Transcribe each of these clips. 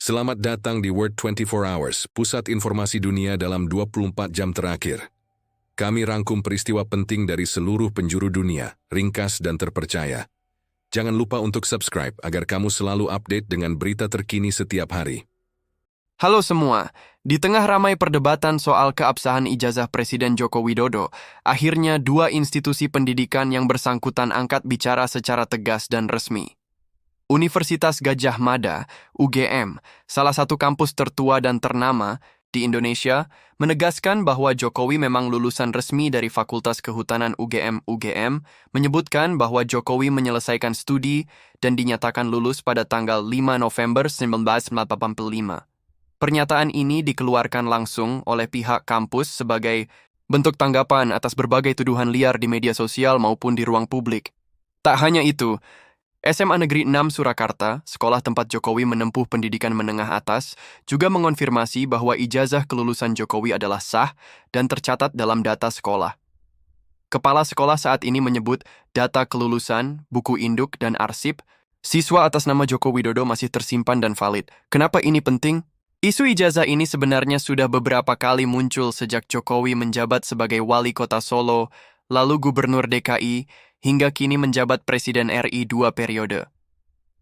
Selamat datang di Word 24 Hours, pusat informasi dunia dalam 24 jam terakhir. Kami rangkum peristiwa penting dari seluruh penjuru dunia, ringkas dan terpercaya. Jangan lupa untuk subscribe agar kamu selalu update dengan berita terkini setiap hari. Halo semua, di tengah ramai perdebatan soal keabsahan ijazah Presiden Joko Widodo, akhirnya dua institusi pendidikan yang bersangkutan angkat bicara secara tegas dan resmi. Universitas Gadjah Mada, UGM, salah satu kampus tertua dan ternama di Indonesia, menegaskan bahwa Jokowi memang lulusan resmi dari Fakultas Kehutanan UGM, menyebutkan bahwa Jokowi menyelesaikan studi dan dinyatakan lulus pada tanggal 5 November 1985. Pernyataan ini dikeluarkan langsung oleh pihak kampus sebagai bentuk tanggapan atas berbagai tuduhan liar di media sosial maupun di ruang publik. Tak hanya itu, SMA Negeri 6 Surakarta, sekolah tempat Jokowi menempuh pendidikan menengah atas, juga mengonfirmasi bahwa ijazah kelulusan Jokowi adalah sah dan tercatat dalam data sekolah. Kepala sekolah saat ini menyebut data kelulusan, buku induk, dan arsip siswa atas nama Joko Widodo masih tersimpan dan valid. Kenapa ini penting? Isu ijazah ini sebenarnya sudah beberapa kali muncul sejak Jokowi menjabat sebagai wali kota Solo, lalu gubernur DKI, hingga kini menjabat Presiden RI 2 periode.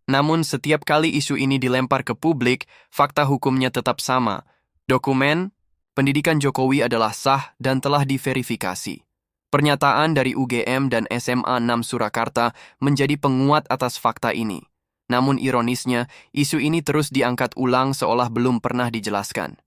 Namun setiap kali isu ini dilempar ke publik, fakta hukumnya tetap sama. Dokumen pendidikan Jokowi adalah sah dan telah diverifikasi. Pernyataan dari UGM dan SMA 6 Surakarta menjadi penguat atas fakta ini. Namun ironisnya, isu ini terus diangkat ulang seolah belum pernah dijelaskan.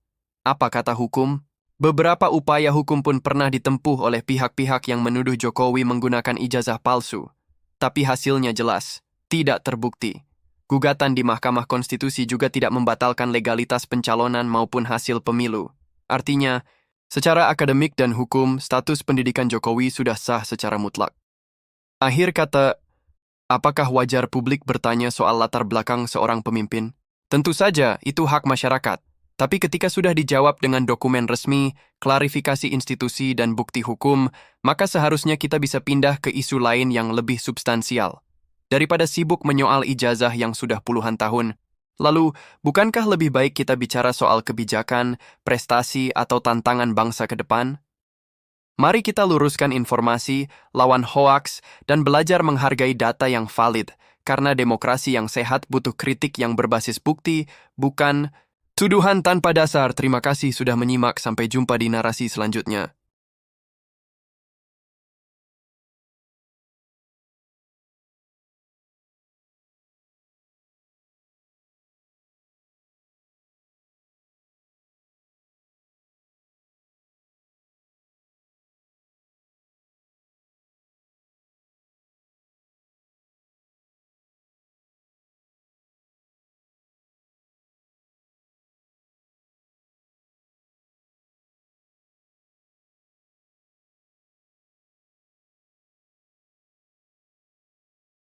Apa kata hukum? Beberapa upaya hukum pun pernah ditempuh oleh pihak-pihak yang menuduh Jokowi menggunakan ijazah palsu. Tapi hasilnya jelas, tidak terbukti. Gugatan di Mahkamah Konstitusi juga tidak membatalkan legalitas pencalonan maupun hasil pemilu. Artinya, secara akademik dan hukum, status pendidikan Jokowi sudah sah secara mutlak. Akhir kata, apakah wajar publik bertanya soal latar belakang seorang pemimpin? Tentu saja, itu hak masyarakat. Tapi ketika sudah dijawab dengan dokumen resmi, klarifikasi institusi, dan bukti hukum, maka seharusnya kita bisa pindah ke isu lain yang lebih substansial. Daripada sibuk menyoal ijazah yang sudah puluhan tahun, lalu bukankah lebih baik kita bicara soal kebijakan, prestasi, atau tantangan bangsa ke depan? Mari kita luruskan informasi, lawan hoaks, dan belajar menghargai data yang valid, karena demokrasi yang sehat butuh kritik yang berbasis bukti, bukan tuduhan tanpa dasar. Terima kasih sudah menyimak, sampai jumpa di narasi selanjutnya.